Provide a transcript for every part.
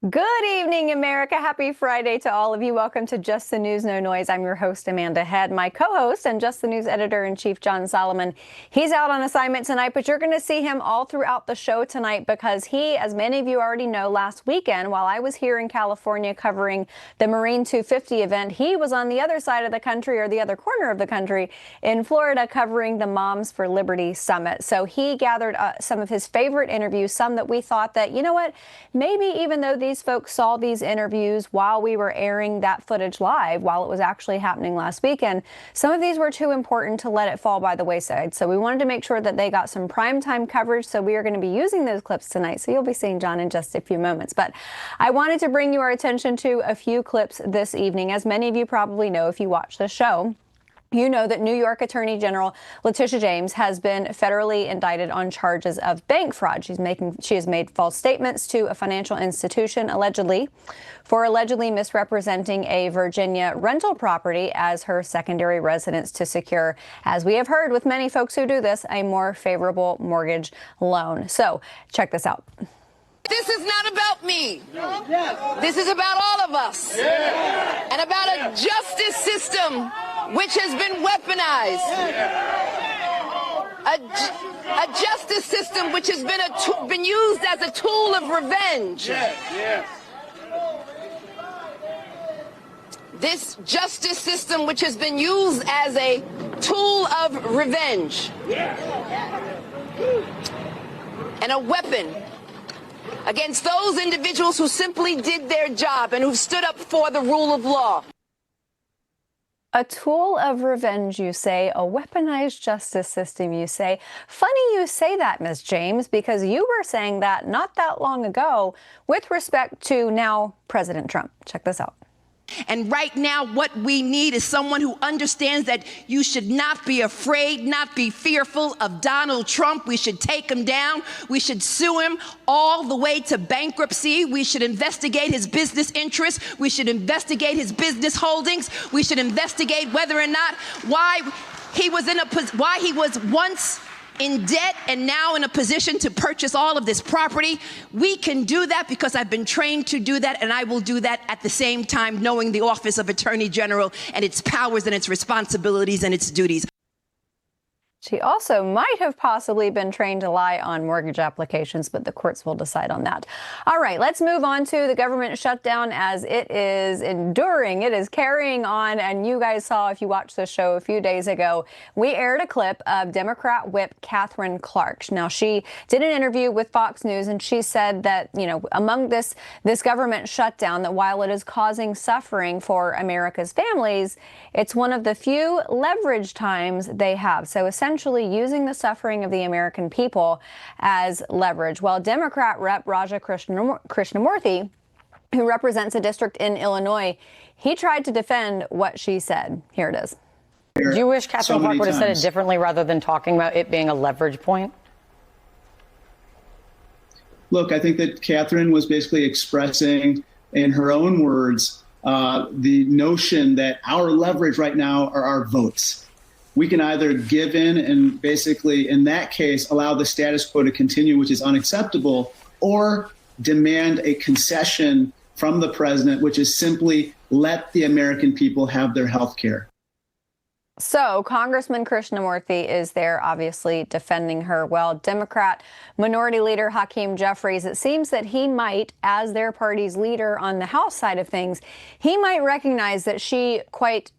Good evening, America. Happy Friday to all of you. Welcome to Just the News, No Noise. I'm your host, Amanda Head. My co-host and Just the News editor-in-chief, John Solomon. He's out on assignment tonight, but you're going to see him all throughout the show tonight because he, as many of you already know, last weekend, while I was here in California covering the Marine 250 event, he was on the other side of the country, or the other corner of the country, in Florida, covering the Moms for Liberty Summit. So he gathered some of his favorite interviews, some that we thought that, you know what, maybe even though these folks saw these interviews while we were airing that footage live, while it was actually happening last weekend, some of these were too important to let it fall by the wayside. So we wanted to make sure that they got some primetime coverage. So we are going to be using those clips tonight. So you'll be seeing John in just a few moments. But I wanted to bring your attention to a few clips this evening. As many of you probably know if you watch the show, you know that New York Attorney General Letitia James has been federally indicted on charges of bank fraud. She has made false statements to a financial institution for allegedly misrepresenting a Virginia rental property as her secondary residence to secure, as we have heard with many folks who do this, a more favorable mortgage loan. So check this out. This is not about me. This is about all of us. And about a justice system which has been weaponized. A justice system which has been used as a tool of revenge. This justice system which has been used as a tool of revenge. And a weapon against those individuals who simply did their job and who stood up for the rule of law. A tool of revenge, you say, a weaponized justice system, you say. Funny you say that, Ms. James, because you were saying that not that long ago with respect to now President Trump. Check this out. And right now, what we need is someone who understands that you should not be afraid, not be fearful of Donald Trump. We should take him down. We should sue him all the way to bankruptcy. We should investigate his business interests. We should investigate his business holdings. We should investigate whether or not why he was once in debt and now in a position to purchase all of this property. We can do that because I've been trained to do that, and I will do that at the same time knowing the Office of Attorney General and its powers and its responsibilities and its duties. She also might have possibly been trained to lie on mortgage applications, but the courts will decide on that. All right, let's move on to the government shutdown as it is enduring. It is carrying on. And you guys saw, if you watched the show a few days ago, we aired a clip of Democrat whip Katherine Clark. Now, she did an interview with Fox News, and she said that, you know, among this government shutdown, that while it is causing suffering for America's families, it's one of the few leverage times they have. So essentially using the suffering of the American people as leverage. Well, Democrat Rep. Raja Krishnamurthy, who represents a district in Illinois, he tried to defend what she said. Here it is. Do you wish Katherine Clark would have said it differently rather than talking about it being a leverage point? Look, I think that Katherine was basically expressing in her own words the notion that our leverage right now are our votes. We can either give in and basically, in that case, allow the status quo to continue, which is unacceptable, or demand a concession from the president, which is simply let the American people have their health care. So Congressman Krishnamurthy is there, obviously defending her. Well, Democrat Minority Leader Hakeem Jeffries, it seems that he might, as their party's leader on the House side of things, he might recognize that she quite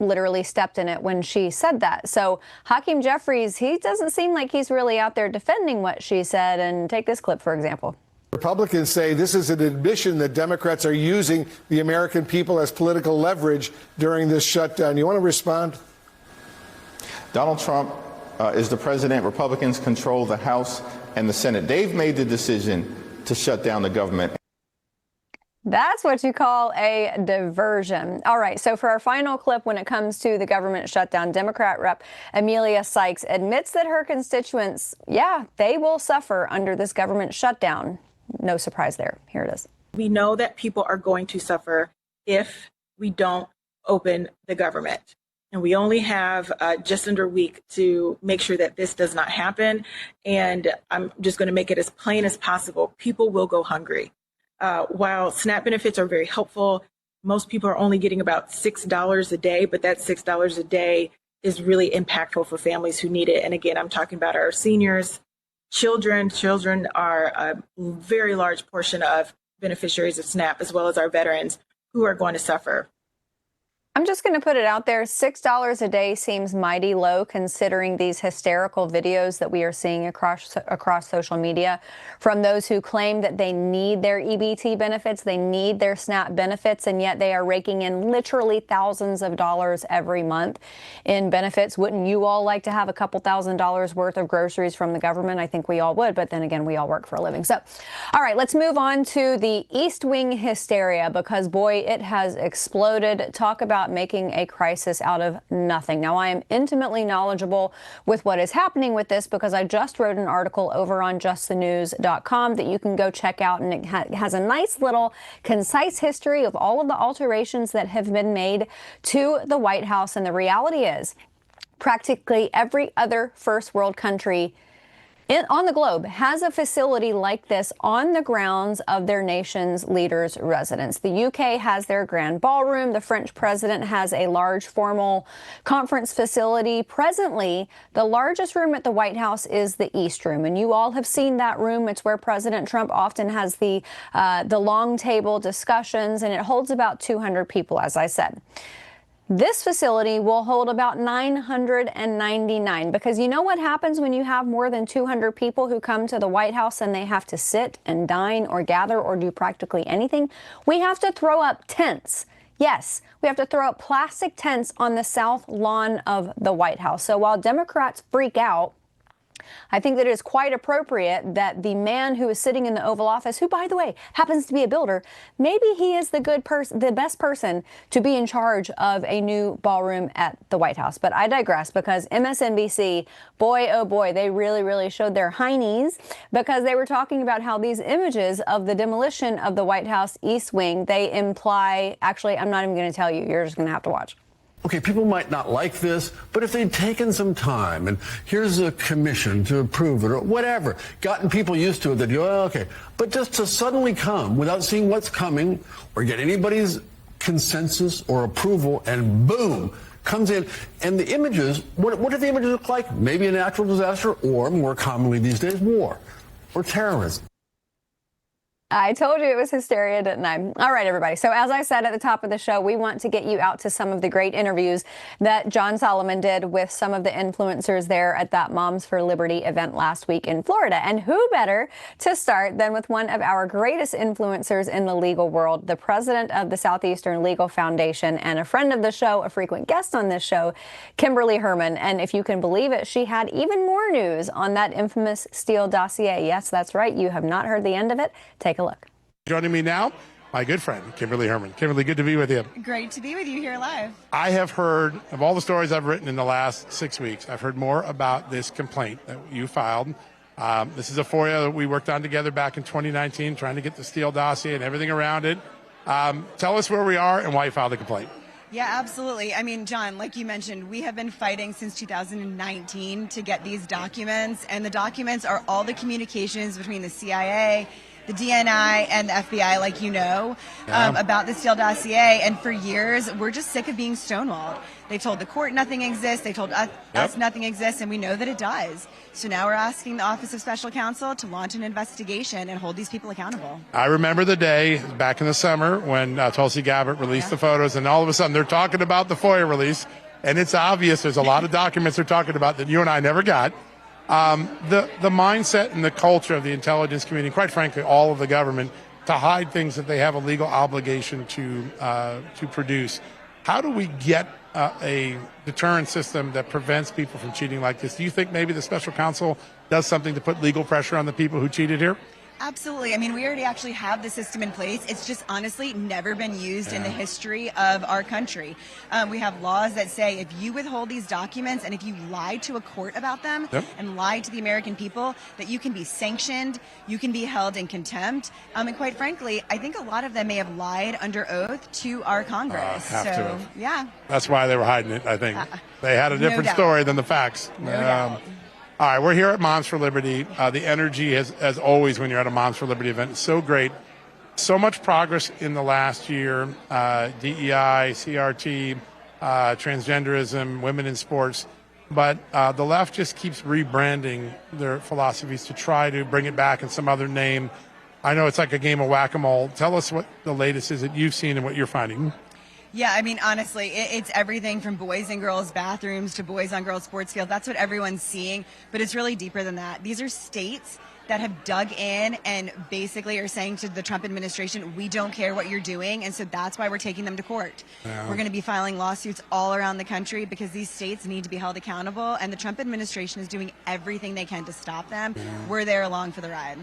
literally stepped in it when she said that. So Hakeem Jeffries, he doesn't seem like he's really out there defending what she said. And take this clip, for example. Republicans say this is an admission that Democrats are using the American people as political leverage during this shutdown. You want to respond? Donald Trump is the president. Republicans control the House and the Senate. They've made the decision to shut down the government. That's what you call a diversion. All right. So for our final clip, when it comes to the government shutdown, Democrat Rep. Emilia Sykes admits that her constituents, they will suffer under this government shutdown. No surprise there. Here it is. We know that people are going to suffer if we don't open the government. And we only have just under a week to make sure that this does not happen. And I'm just going to make it as plain as possible. People will go hungry. while SNAP benefits are very helpful, most people are only getting about $6 a day, but that $6 a day is really impactful for families who need it. And again, I'm talking about our seniors, children. Children are a very large portion of beneficiaries of SNAP, as well as our veterans who are going to suffer. I'm just going to put it out there. $6 a day seems mighty low considering these hysterical videos that we are seeing across social media from those who claim that they need their EBT benefits, they need their SNAP benefits, and yet they are raking in literally thousands of dollars every month in benefits. Wouldn't you all like to have a couple $1,000s worth of groceries from the government? I think we all would, but then again, we all work for a living. So, all right, let's move on to the East Wing hysteria because, boy, it has exploded. Talk about making a crisis out of nothing. Now, I am intimately knowledgeable with what is happening with this because I just wrote an article over on justthenews.com that you can go check out, and it has a nice little concise history of all of the alterations that have been made to the White House. And the reality is practically every other first world country on the globe has a facility like this on the grounds of their nation's leaders' residence. The UK has their grand ballroom. The French president has a large formal conference facility. Presently, the largest room at the White House is the East Room, and you all have seen that room. It's where President Trump often has the long table discussions, and it holds about 200 people, as I said. This facility will hold about 999 because you know what happens when you have more than 200 people who come to the White House and they have to sit and dine or gather or do practically anything? We have to throw up tents. Yes, we have to throw up plastic tents on the south lawn of the White House. So while Democrats freak out, I think that it is quite appropriate that the man who is sitting in the Oval Office, who, by the way, happens to be a builder, maybe he is the best person to be in charge of a new ballroom at the White House. But I digress because MSNBC, boy, oh boy, they really, really showed their heinies because they were talking about how these images of the demolition of the White House East Wing, they imply, actually, I'm not even going to tell you. You're just going to have to watch. Okay, people might not like this, but if they'd taken some time and here's a commission to approve it or whatever, gotten people used to it, they'd go, oh, okay. But just to suddenly come without seeing what's coming or get anybody's consensus or approval and boom, comes in. And the images, what do the images look like? Maybe a natural disaster or more commonly these days, war or terrorism. I told you it was hysteria, didn't I? All right, everybody. So as I said at the top of the show, we want to get you out to some of the great interviews that John Solomon did with some of the influencers there at that Moms for Liberty event last week in Florida. And who better to start than with one of our greatest influencers in the legal world, the president of the Southeastern Legal Foundation and a friend of the show, a frequent guest on this show, Kimberly Hermann. And if you can believe it, she had even more news on that infamous Steele dossier. Yes, that's right. You have not heard the end of it. Take a look. Joining me now, my good friend, Kimberly Hermann. Kimberly, good to be with you. Great to be with you here live. I have heard, of all the stories I've written in the last 6 weeks, I've heard more about this complaint that you filed. This is a FOIA that we worked on together back in 2019, trying to get the Steele dossier and everything around it. Tell us where we are and why you filed the complaint. Yeah, absolutely. I mean, John, like you mentioned, we have been fighting since 2019 to get these documents, and the documents are all the communications between the CIA, the DNI, and the FBI, like you know, about the Steele dossier. And for years, we're just sick of being stonewalled. They told the court nothing exists. They told us nothing exists, and we know that it does. So now we're asking the Office of Special Counsel to launch an investigation and hold these people accountable. I remember the day back in the summer when Tulsi Gabbard released the photos, and all of a sudden they're talking about the FOIA release, and it's obvious there's a lot of documents they're talking about that you and I never got. The mindset and the culture of the intelligence community, quite frankly, all of the government, to hide things that they have a legal obligation to produce. How do we get a deterrent system that prevents people from cheating like this? Do you think maybe the special counsel does something to put legal pressure on the people who cheated here? Absolutely. I mean, we already actually have the system in place. It's just honestly never been used in the history of our country. We have laws that say if you withhold these documents and if you lie to a court about them and lie to the American people, that you can be sanctioned, you can be held in contempt. And quite frankly, I think a lot of them may have lied under oath to our Congress. Yeah. That's why they were hiding it, I think. They had a different story than the facts. No doubt. All right, we're here at Moms for Liberty. The energy, as always, when you're at a Moms for Liberty event, is so great. So much progress in the last year, DEI, CRT, transgenderism, women in sports. But the left just keeps rebranding their philosophies to try to bring it back in some other name. I know it's like a game of whack-a-mole. Tell us what the latest is that you've seen and what you're finding. Yeah, I mean, honestly, it's everything from boys and girls bathrooms to boys on girls sports field. That's what everyone's seeing, but it's really deeper than that. These are states that have dug in and basically are saying to the Trump administration, we don't care what you're doing, and so that's why we're taking them to court. Yeah. We're going to be filing lawsuits all around the country because these states need to be held accountable, and the Trump administration is doing everything they can to stop them. Yeah. We're there along for the ride.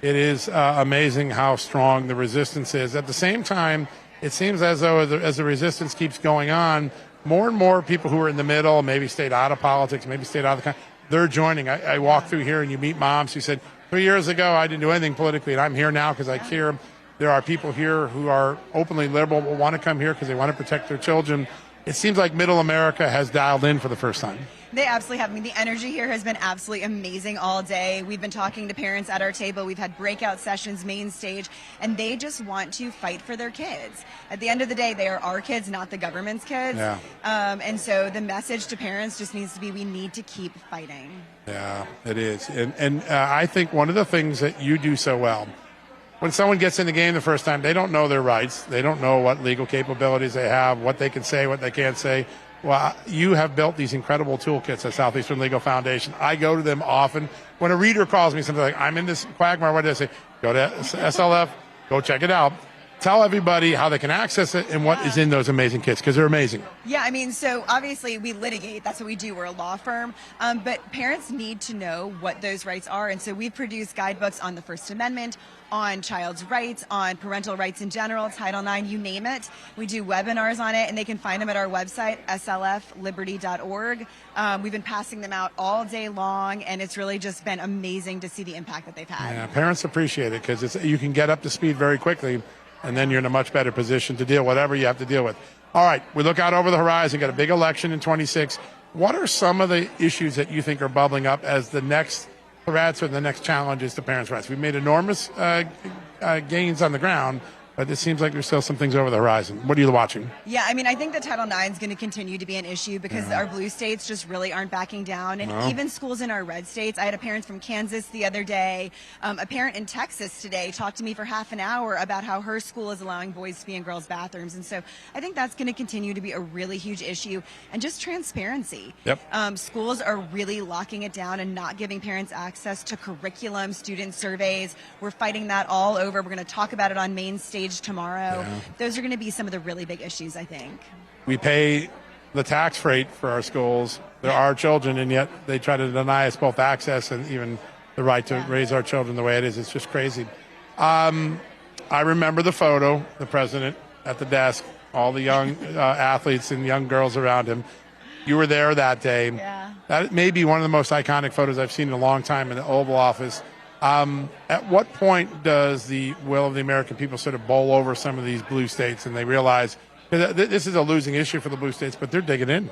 It is amazing how strong the resistance is. At the same time, it seems as though as the resistance keeps going on, more and more people who are in the middle, maybe stayed out of politics, maybe stayed out of the country, they're joining. I walk through here and you meet moms who said, 3 years ago, I didn't do anything politically, and I'm here now because I care. There are people here who are openly liberal, but want to come here because they want to protect their children. It seems like middle America has dialed in for the first time. They absolutely have. I mean, the energy here has been absolutely amazing all day. We've been talking to parents at our table. We've had breakout sessions, main stage, and they just want to fight for their kids. At the end of the day, they are our kids, not the government's kids. Yeah. And so the message to parents just needs to be, we need to keep fighting. Yeah, it is. And I think one of the things that you do so well, when someone gets in the game the first time, they don't know their rights. They don't know what legal capabilities they have, what they can say, what they can't say. Well, you have built these incredible toolkits at Southeastern Legal Foundation. I go to them often. When a reader calls me something like, I'm in this quagmire, what do I say? Go to SLF, go check it out. Tell everybody how they can access it and what is in those amazing kits, because they're amazing. Yeah, I mean, so obviously we litigate. That's what we do. We're a law firm. But parents need to know what those rights are. And so we've produced guidebooks on the First Amendment, on child's rights, on parental rights in general, Title IX, you name it. We do webinars on it, and they can find them at our website, slfliberty.org. We've been passing them out all day long, and it's really just been amazing to see the impact that they've had. Yeah, parents appreciate it because you can get up to speed very quickly, and then you're in a much better position to deal with whatever you have to deal with. All right, we look out over the horizon, got a big election in 26. What are some of the issues that you think are bubbling up as the next threats or the next challenges to parents' rights? We've made enormous gains on the ground, but it seems like there's still some things over the horizon. What are you watching? Yeah, I mean, I think that Title IX is going to continue to be an issue because our blue states just really aren't backing down. And even schools in our red states. I had a parent from Kansas the other day. A parent in Texas today talked to me for half an hour about how her school is allowing boys to be in girls' bathrooms. And so I think that's going to continue to be a really huge issue. And just transparency. Yep. Schools are really locking it down and not giving parents access to curriculum, student surveys. We're fighting that all over. We're going to talk about it on main stage tomorrow. Yeah. Those are going to be some of the really big issues, I think. We pay the tax rate for our schools. They're our children, and yet they try to deny us both access and even the right to raise our children the way it is. It's just crazy. I remember the photo, the president at the desk, all the young athletes and young girls around him. You were there that day. Yeah. That may be one of the most iconic photos I've seen in a long time in the Oval Office. At what point does the will of the American people sort of bowl over some of these blue states and they realize that this is a losing issue for the blue states, but they're digging in?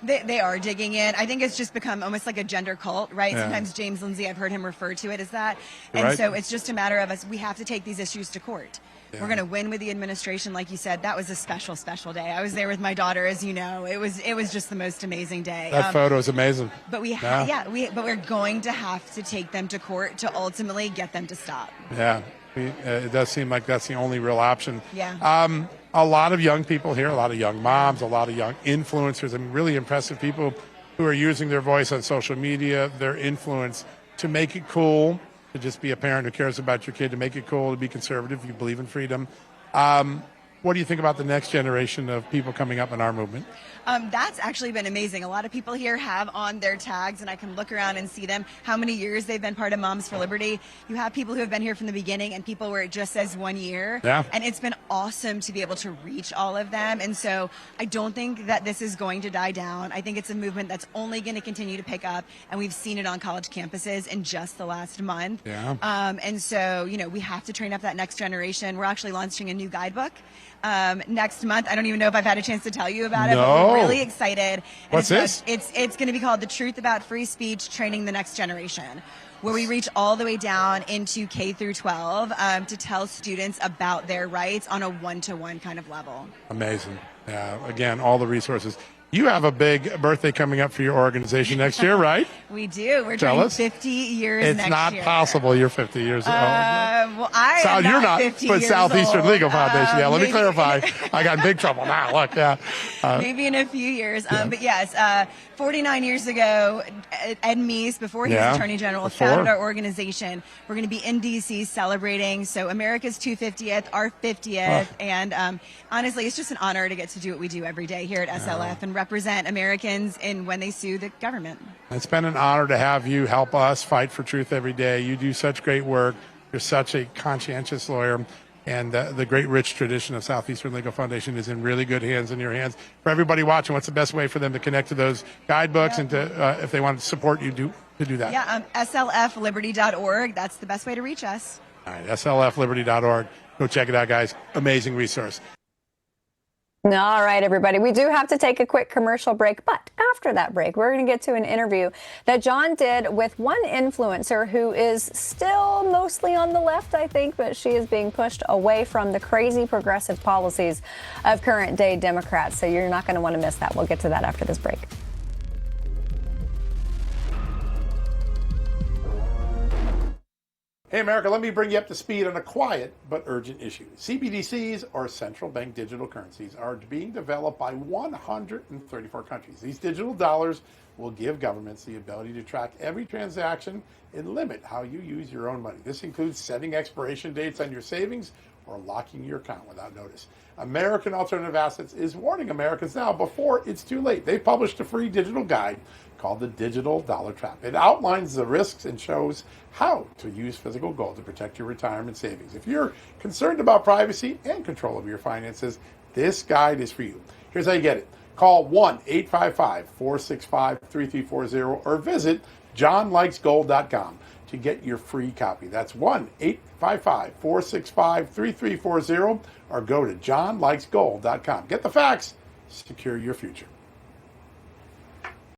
They are digging in. I think it's just become almost like a gender cult, right? Yeah. Sometimes James Lindsay, I've heard him refer to it as that. And so it's just a matter of us. We have to take these issues to court. Yeah. We're going to win with the administration. Like you said, that was a special, special day. I was there with my daughter, as you know. It was just the most amazing day. That photo is amazing. But but we're going to have to take them to court to ultimately get them to stop. Yeah, it does seem like that's the only real option. Yeah. A lot of young people here, a lot of young moms, a lot of young influencers, and really impressive people who are using their voice on social media, their influence to make it cool to just be a parent who cares about your kid, to make it cool to be conservative, you believe in freedom. What do you think about the next generation of people coming up in our movement? That's actually been amazing. A lot of people here have on their tags, and I can look around and see them, how many years they've been part of Moms for Liberty. You have people who have been here from the beginning and people where it just says 1 year. Yeah. And it's been awesome to be able to reach all of them. And so I don't think that this is going to die down. I think it's a movement that's only going to continue to pick up, and we've seen it on college campuses in just the last month. Yeah. And so, we have to train up that next generation. We're actually launching a new guidebook. next month. I don't even know if I've had a chance to tell you about it, No. but we're really excited. And What's this? It's going to be called The Truth About Free Speech, Training the Next Generation, where we reach all the way down into K through 12 to tell students about their rights on a one-to-one kind of level. Amazing. Yeah, again, all the resources. You have a big birthday coming up for your organization next year, right? We do. We're Tell turning us. 50 years It's next not year. possible you're 50 years old. Well, I So am you're not, 50 but years Southeastern old. Legal Foundation. Yeah, let me Maybe- clarify. I got in big trouble now. Look, yeah. Maybe in a few years. But yes, 49 years ago, Ed Meese, before he was Attorney General, founded our organization. We're going to be in D.C. celebrating. So America's 250th, our 50th. And honestly, it's just an honor to get to do what we do every day here at SLF and represent Americans in when they sue the government. It's been an honor to have you help us fight for truth every day. You do such great work. You're such a conscientious lawyer. And the great rich tradition of Southeastern Legal Foundation is in really good hands in your hands. For everybody watching, what's the best way for them to connect to those guidebooks and to, if they want to support you, to do that? Yeah, slfliberty.org. That's the best way to reach us. All right, slfliberty.org. Go check it out, guys. Amazing resource. All right, everybody. We do have to take a quick commercial break, but after that break, we're going to get to an interview that John did with one influencer who is still mostly on the left, I think, but she is being pushed away from the crazy progressive policies of current day Democrats. So you're not going to want to miss that. We'll get to that after this break. Hey, America, let me bring you up to speed on a quiet but urgent issue. CBDCs, or central bank digital currencies, are being developed by 134 countries. These digital dollars will give governments the ability to track every transaction and limit how you use your own money. This includes setting expiration dates on your savings or locking your account without notice. American Alternative Assets is warning Americans now before it's too late. They published a free digital guide called the Digital Dollar Trap. It outlines the risks and shows how to use physical gold to protect your retirement savings. If you're concerned about privacy and control of your finances, this guide is for you. Here's how you get it. Call 1-855-465-3340 or visit johnlikesgold.com to get your free copy. That's 1-855-465-3340 or go to johnlikesgold.com. Get the facts, secure your future.